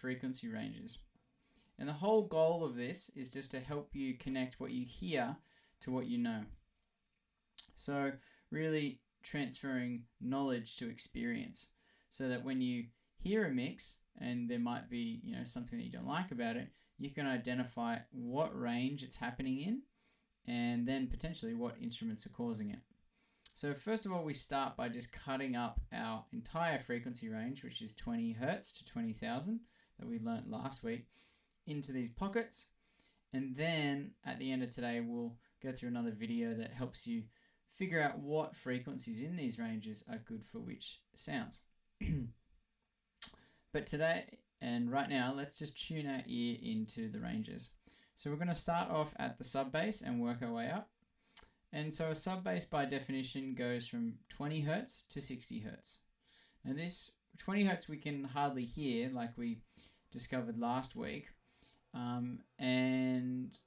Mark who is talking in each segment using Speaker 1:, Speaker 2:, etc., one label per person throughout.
Speaker 1: frequency ranges. And the whole goal of this is just to help you connect what you hear to what you know. So really transferring knowledge to experience, so that when you hear a mix and there might be, something that you don't like about it, you can identify what range it's happening in and then potentially what instruments are causing it. So first of all, we start by just cutting up our entire frequency range, which is 20 Hertz to 20,000 that we learnt last week, into these pockets. And then at the end of today, we'll go through another video that helps you figure out what frequencies in these ranges are good for which sounds. But today and right now, let's just tune our ear into the ranges. So we're going to start off at the sub bass and work our way up. And so a sub bass by definition goes from 20 Hertz to 60 Hertz. Now this 20 Hertz we can hardly hear, like we discovered last week. And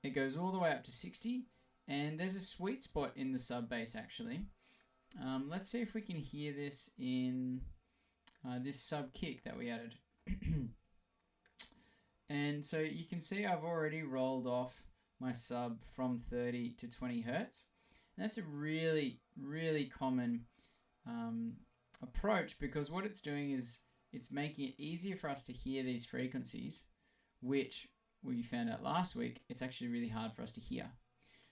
Speaker 1: it goes all the way up to 60. And there's a sweet spot in the sub bass actually. Let's see if we can hear this in this sub kick that we added. And so you can see I've already rolled off my sub from 30 to 20 Hertz. And that's a really, really common approach, because what it's doing is it's making it easier for us to hear these frequencies, which we found out last week, it's actually really hard for us to hear.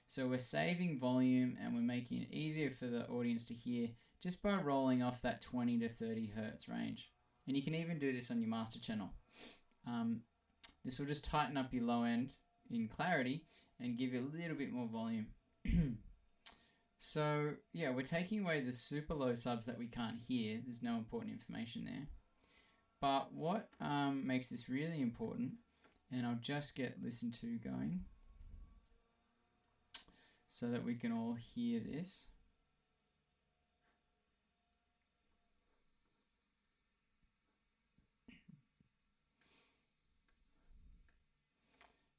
Speaker 1: So we're saving volume and we're making it easier for the audience to hear just by rolling off that 20 to 30 Hertz range. And you can even do this on your master channel. This will just tighten up your low end in clarity and give you a little bit more volume. So yeah, we're taking away the super low subs that we can't hear. There's no important information there. But what makes this really important, and I'll just get listen to going so that we can all hear this.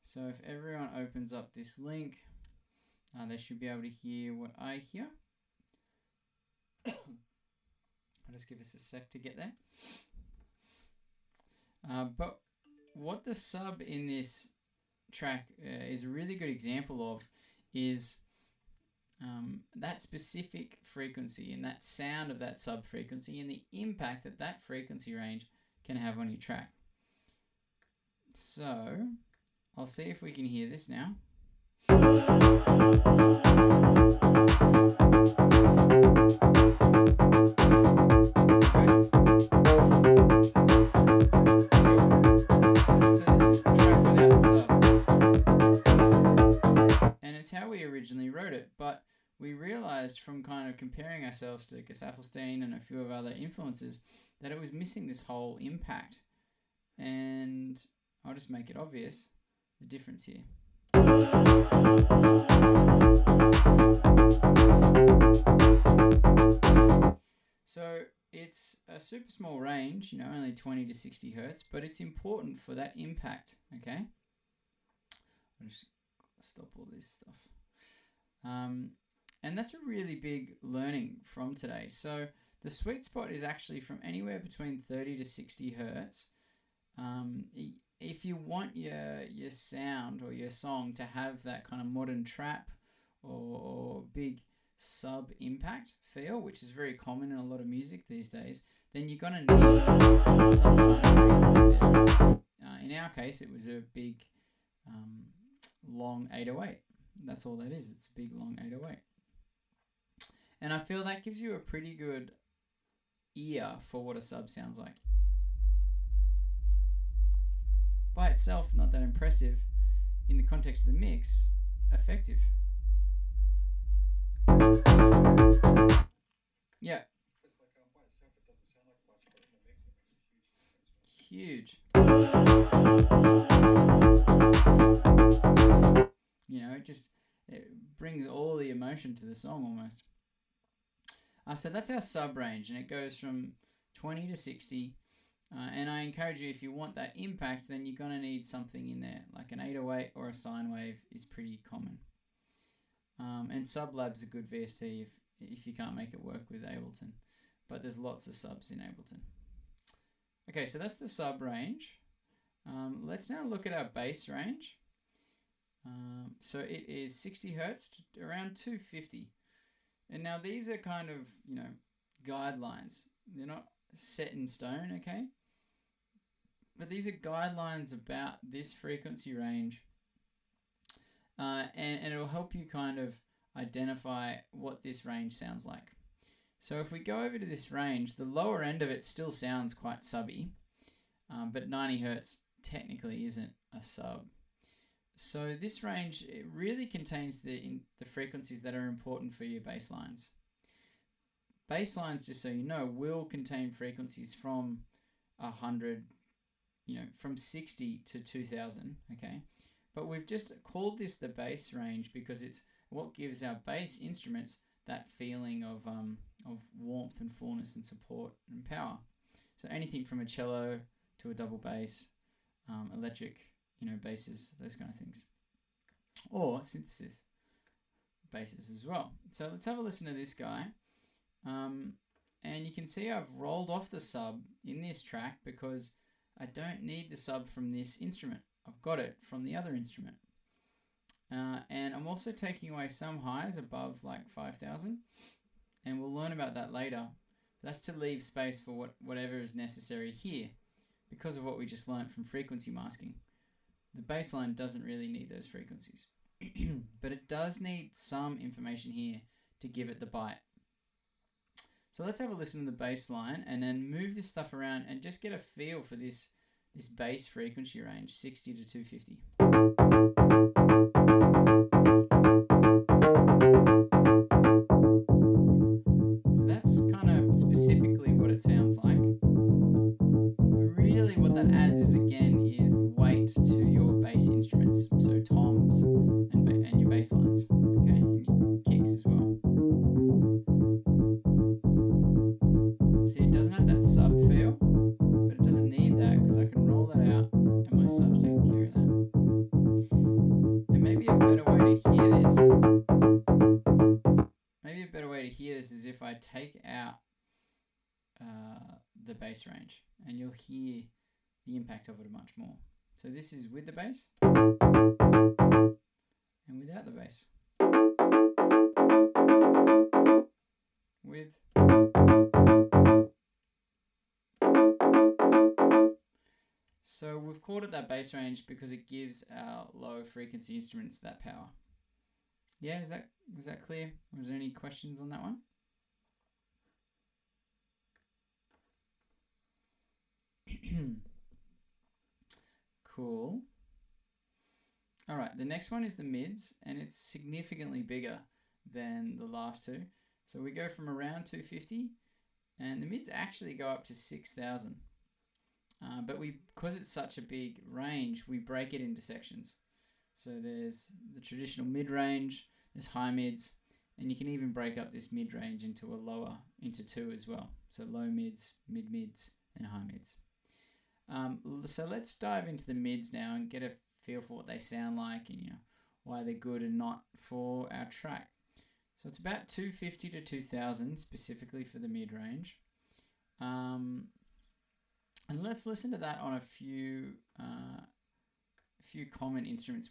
Speaker 1: So if everyone opens up this link, they should be able to hear what I hear. I'll just give us a sec to get there. But what the sub in this track is a really good example of is that specific frequency and that sound of that sub frequency and the impact that that frequency range can have on your track. So I'll see if we can hear this now. How we originally wrote it, but we realized from kind of comparing ourselves to Gus Athelstan and a few of other influences that it was missing this whole impact. And I'll just make it obvious, the difference here. So it's a super small range, only 20 to 60 Hertz, but it's important for that impact, okay? I'll just stop all this stuff. And that's a really big learning from today. So the sweet spot is actually from anywhere between 30 to 60 Hertz. If you want your sound or your song to have that kind of modern trap or big sub impact feel, which is very common in a lot of music these days, then you're going to need some kind of frequency there. In our case, it was a big long 808. That's all that is. It's a big long 808. And I feel that gives you a pretty good ear for what a sub sounds like. By itself, not that impressive. In the context of the mix, effective. Yeah.
Speaker 2: By itself, it doesn't sound like much, but in the mix, it makes a huge difference.
Speaker 1: Huge. It brings all the emotion to the song almost. So that's our sub range, and it goes from 20 to 60. And I encourage you, if you want that impact, then you're going to need something in there, like an 808 or a sine wave is pretty common. And Sublab's a good VST if you can't make it work with Ableton. But there's lots of subs in Ableton. Okay, so that's the sub range. Let's now look at our bass range. So it is 60 hertz to around 250. And now these are kind of, guidelines. They're not set in stone, okay? But these are guidelines about this frequency range. And it will help you kind of identify what this range sounds like. So if we go over to this range, the lower end of it still sounds quite subby, but 90 hertz technically isn't a sub. So this range, it really contains the frequencies that are important for your bass lines. Bass lines, just so you know, will contain frequencies from 100, from 60 to 2000, okay? But we've just called this the bass range because it's what gives our bass instruments that feeling of warmth and fullness and support and power. So anything from a cello to a double bass, electric, basses, those kind of things. Or synthesis basses as well. So let's have a listen to this guy. And you can see I've rolled off the sub in this track because I don't need the sub from this instrument. I've got it from the other instrument. And I'm also taking away some highs above like 5,000. And we'll learn about that later. That's to leave space for whatever is necessary here because of what we just learned from frequency masking. The bass line doesn't really need those frequencies. But it does need some information here to give it the bite. So let's have a listen to the bass line and then move this stuff around and just get a feel for this bass frequency range, 60 to 250. So that's kind of specifically what it sounds like. Really what that adds is, again, is weight to your bass instruments. So toms and your bass lines, okay, and your kicks as well. See, it doesn't have that sub feel, but it doesn't need that because I can roll that out and my sub's taking care of that. And maybe a better way to hear this, is if I take out the bass range, and you'll hear the impact of it much more. So this is with the bass and without the bass. With. So we've called it that bass range because it gives our low frequency instruments that power. Yeah, was that clear? Was there any questions on that one? Cool. All right, the next one is the mids, and it's significantly bigger than the last two. So we go from around 250, and the mids actually go up to 6,000. But because it's such a big range, we break it into sections. So there's the traditional mid-range, there's high mids, and you can even break up this mid-range into two as well. So low mids, mid-mids, and high mids. So let's dive into the mids now and get a feel for what they sound like and why they're good and not for our track. So it's about 250 to 2000 specifically for the mid-range. And let's listen to that on a few common instruments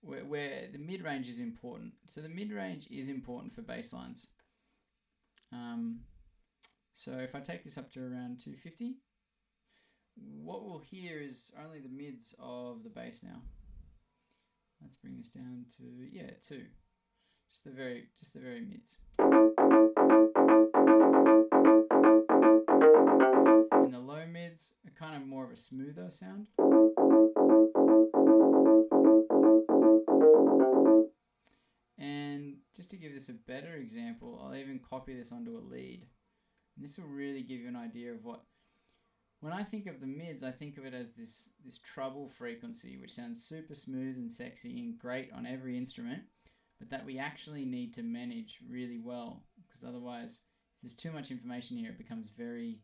Speaker 1: where the mid-range is important. So the mid-range is important for bass lines. So if I take this up to around 250, what we'll hear is only the mids of the bass now. Let's bring this down to 2. Just the very mids. And the low mids are kind of more of a smoother sound. And just to give this a better example, I'll even copy this onto a lead. And this will really give you an idea of when I think of the mids, I think of it as this treble frequency, which sounds super smooth and sexy and great on every instrument, but that we actually need to manage really well, because otherwise, if there's too much information here, it becomes very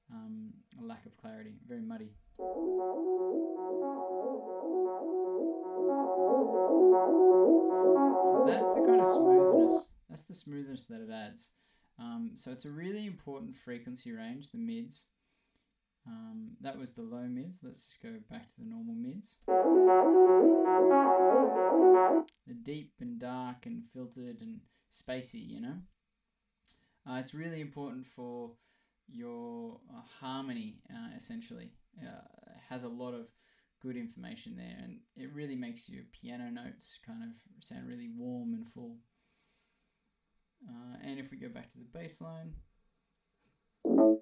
Speaker 1: a lack of clarity, very muddy. So that's the kind of smoothness. That's the smoothness that it adds. So it's a really important frequency range, the mids. That was the low mids. Let's just go back to the normal mids. The deep and dark and filtered and spacey, you know. It's really important for your harmony, essentially. It has a lot of good information there, and it really makes your piano notes kind of sound really warm and full. And if we go back to the bass line, you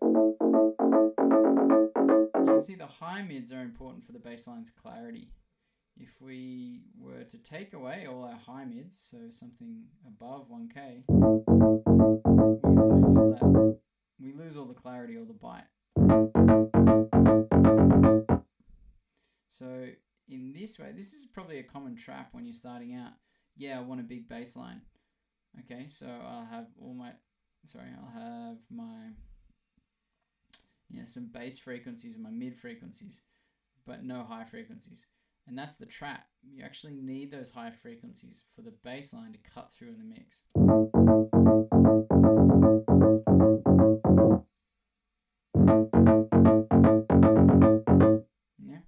Speaker 1: can see the high mids are important for the bass line's clarity. If we were to take away all our high mids, so something above 1K, we lose all the clarity or the bite. So in this way, this is probably a common trap when you're starting out. Yeah, I want a big bass line. Okay, so I'll have my some bass frequencies and my mid frequencies, but no high frequencies. And that's the trap. You actually need those high frequencies for the bass line to cut through in the mix. Yeah.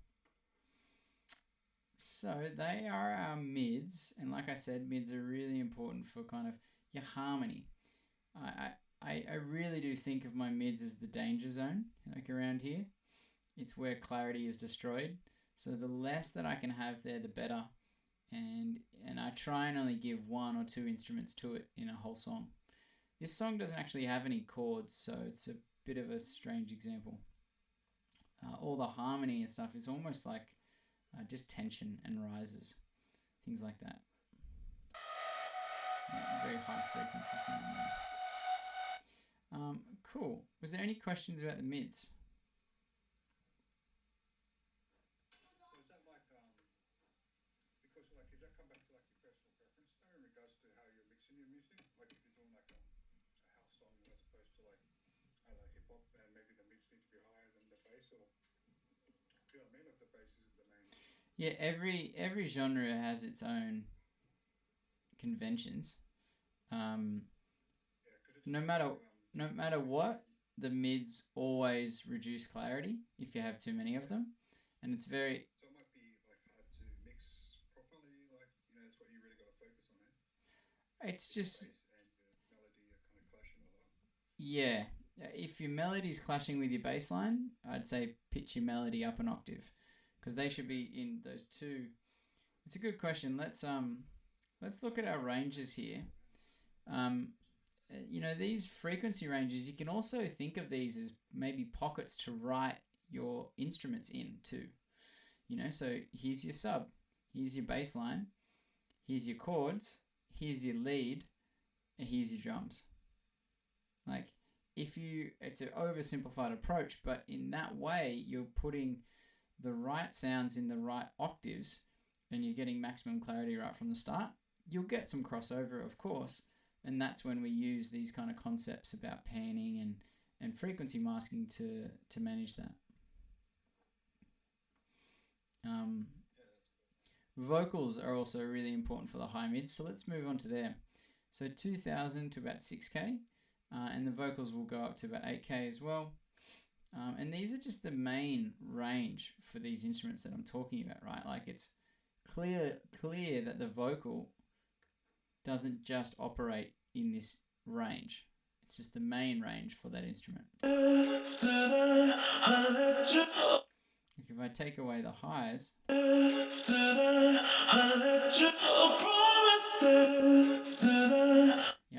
Speaker 1: So they are our mids, and like I said, mids are really important for kind of your harmony. I really do think of my mids as the danger zone, like around here. It's where clarity is destroyed. So the less that I can have there, the better. And I try and only give one or two instruments to it in a whole song. This song doesn't actually have any chords, so it's a bit of a strange example. All the harmony and stuff is almost like just tension and rises, things like that. Yeah, very high frequency sound there. Cool. Was there any questions about the mids?
Speaker 2: Does that come back to like your personal preference though in regards to how you're mixing your music? Like if you're doing like a house song as opposed to like either hip hop and maybe the mids need to be higher than the bass, or do you know what I mean? If the bass isn't the main.
Speaker 1: Yeah, every genre has its own conventions. No matter what, the mids always reduce clarity if you have too many of them, and it's very.
Speaker 2: So it might be like hard to mix properly. Like that's what you really got to focus on.
Speaker 1: It's just.
Speaker 2: Bass and your melody are kind of clashing a lot.
Speaker 1: Yeah, if your melody's clashing with your bass line, I'd say pitch your melody up an octave, because they should be in those two. It's a good question. Let's look at our ranges here. These frequency ranges, you can also think of these as maybe pockets to write your instruments in too. So here's your sub, here's your bass line, here's your chords, here's your lead, and here's your drums. Like, it's an oversimplified approach, but in that way, you're putting the right sounds in the right octaves, and you're getting maximum clarity right from the start. You'll get some crossover, of course, and that's when we use these kind of concepts about panning and frequency masking to manage that. Vocals are also really important for the high mids, so let's move on to there. So 2000 to about 6K, and the vocals will go up to about 8K as well. And these are just the main range for these instruments that I'm talking about, right? Like, it's clear that the vocal doesn't just operate in this range. It's just the main range for that instrument. If I take away the highs,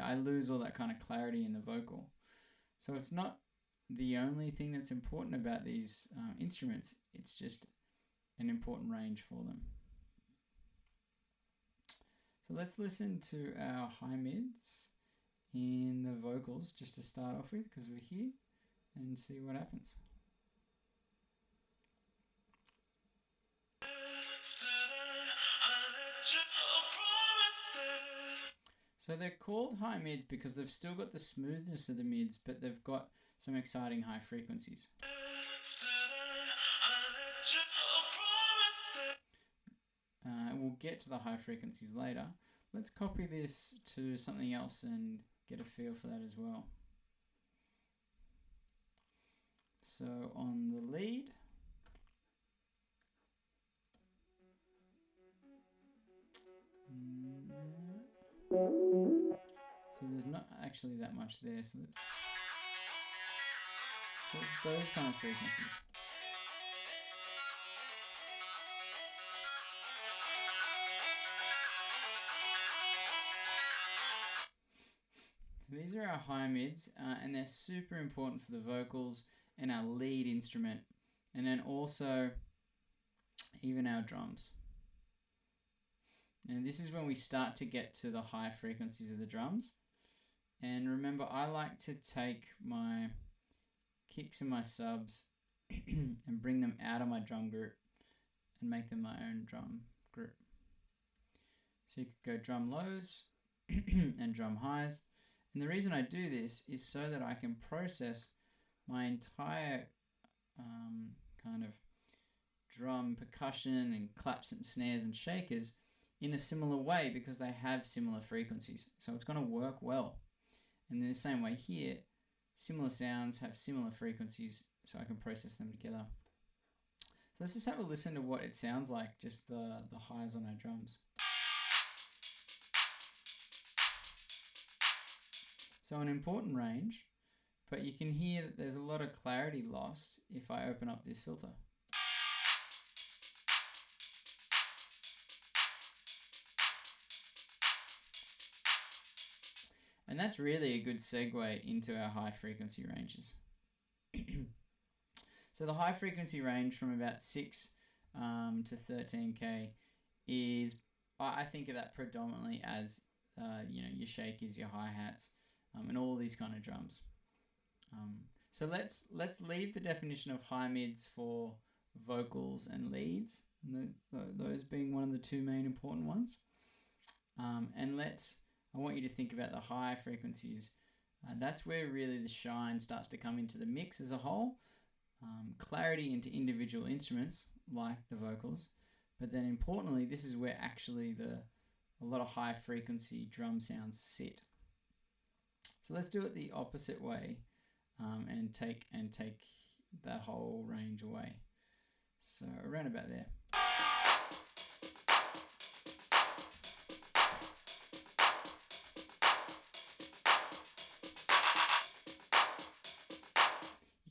Speaker 1: I lose all that kind of clarity in the vocal. So it's not the only thing that's important about these instruments. It's just an important range for them. So let's listen to our high mids in the vocals just to start off with, because we're here, and see what happens. So they're called high mids because they've still got the smoothness of the mids, but they've got some exciting high frequencies. We'll get to the high frequencies later. Let's copy this to something else and get a feel for that as well. So on the lead, so there's not actually that much there, so let's those kind of frequencies. These are our high mids, and they're super important for the vocals and our lead instrument, and then also even our drums. And this is when we start to get to the high frequencies of the drums. And remember, I like to take my kicks and my subs and bring them out of my drum group and make them my own drum group. So you could go drum lows and drum highs. And the reason I do this is so that I can process my entire kind of drum percussion and claps and snares and shakers in a similar way because they have similar frequencies. So it's going to work well. And in the same way here, similar sounds have similar frequencies, so I can process them together. So let's just have a listen to what it sounds like, just the highs on our drums. So an important range, but you can hear that there's a lot of clarity lost if I open up this filter. And that's really a good segue into our high frequency ranges. So the high frequency range from about 6 to 13K is, I think of that predominantly as your shakers, your hi-hats, and all these kind of drums. So let's leave the definition of high mids for vocals and leads, those being one of the two main important ones. And I want you to think about the high frequencies. That's where really the shine starts to come into the mix as a whole. Clarity into individual instruments like the vocals, but then importantly, this is where actually a lot of high frequency drum sounds sit. So let's do it the opposite way and take that whole range away. So around about there.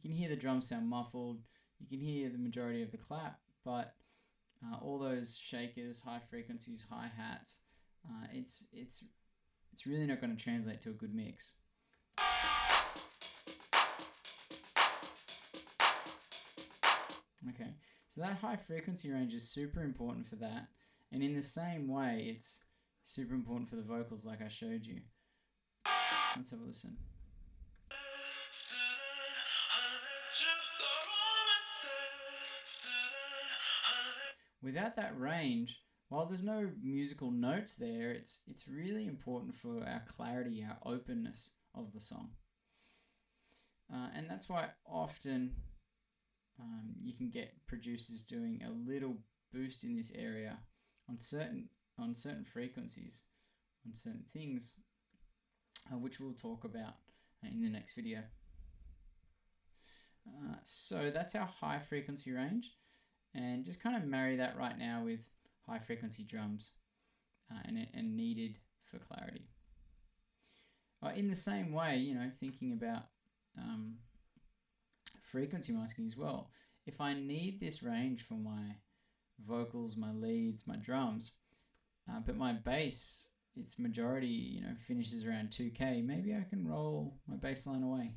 Speaker 1: You can hear the drums sound muffled. You can hear the majority of the clap, but all those shakers, high frequencies, hi-hats, it's really not going to translate to a good mix. Okay, so that high frequency range is super important for that, and in the same way, it's super important for the vocals like I showed you. Let's have a listen. Without that range, while there's no musical notes there, it's really important for our clarity, our openness of the song. And that's why often you can get producers doing a little boost in this area on certain frequencies, on certain things, which we'll talk about in the next video. So that's our high frequency range, and just kind of marry that right now with high frequency drums and needed for clarity. In the same way, thinking about frequency masking as well. If I need this range for my vocals, my leads, my drums, but my bass, its majority, finishes around 2K, maybe I can roll my bass line away,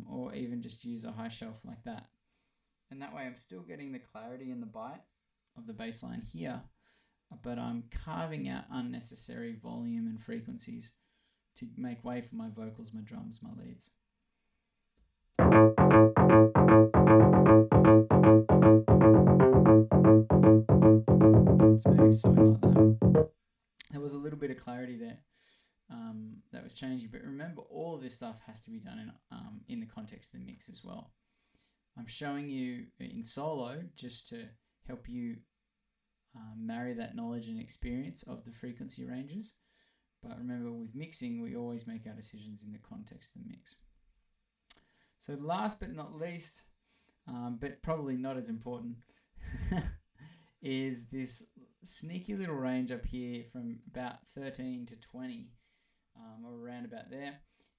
Speaker 1: or even just use a high shelf like that. And that way I'm still getting the clarity and the bite of the bass line here, but I'm carving out unnecessary volume and frequencies to make way for my vocals, my drums, my leads. So maybe something like that. There was a little bit of clarity there that was changing, but remember, all of this stuff has to be done in the context of the mix as well. I'm showing you in solo just to help you marry that knowledge and experience of the frequency ranges. But remember, with mixing, we always make our decisions in the context of the mix. So last but not least, but probably not as important, is this sneaky little range up here from about 13 to 20, or around about there.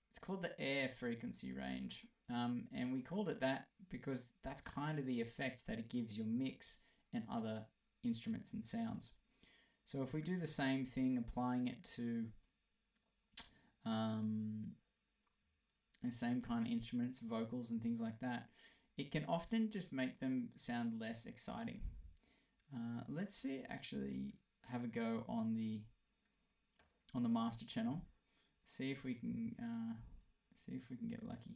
Speaker 1: It's called the air frequency range, and we called it that because that's kind of the effect that it gives your mix and other instruments and sounds. So if we do the same thing, applying it to the same kind of instruments, vocals and things like that, it can often just make them sound less exciting. Let's see, actually have a go on the master channel. See if we can get lucky.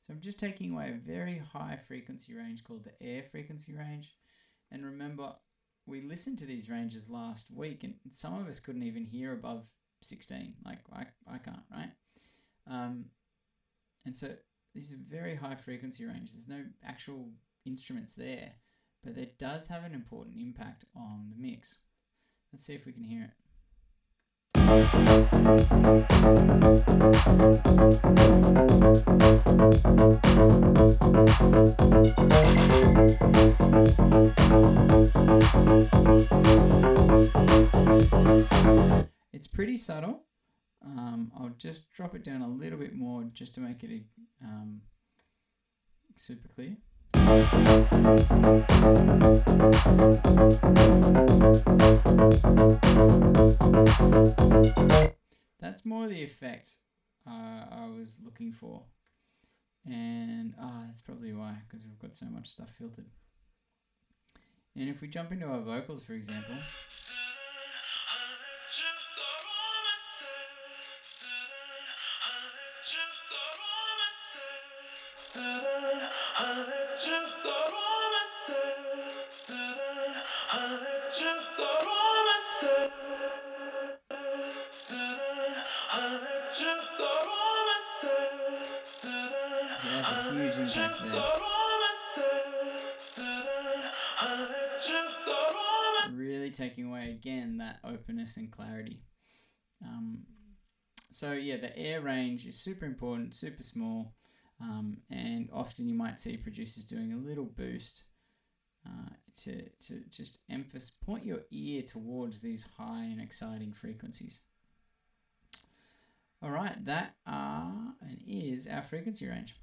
Speaker 1: So I'm just taking away a very high frequency range called the air frequency range. And remember, we listened to these ranges last week, and some of us couldn't even hear above 16. Like I can't, right? And so these are very high frequency range. There's no actual instruments there, but it does have an important impact on the mix. Let's see if we can hear it. It's pretty subtle. I'll just drop it down a little bit more just to make it super clear. That's more the effect I was looking for. And that's probably why, because we've got so much stuff filtered. And if we jump into our vocals, for example, that's a huge impact there. Really taking away again that openness and clarity. So yeah, the air range is super important, super small, and often you might see producers doing a little boost to just point your ear towards these high and exciting frequencies. All right, that and is our frequency range.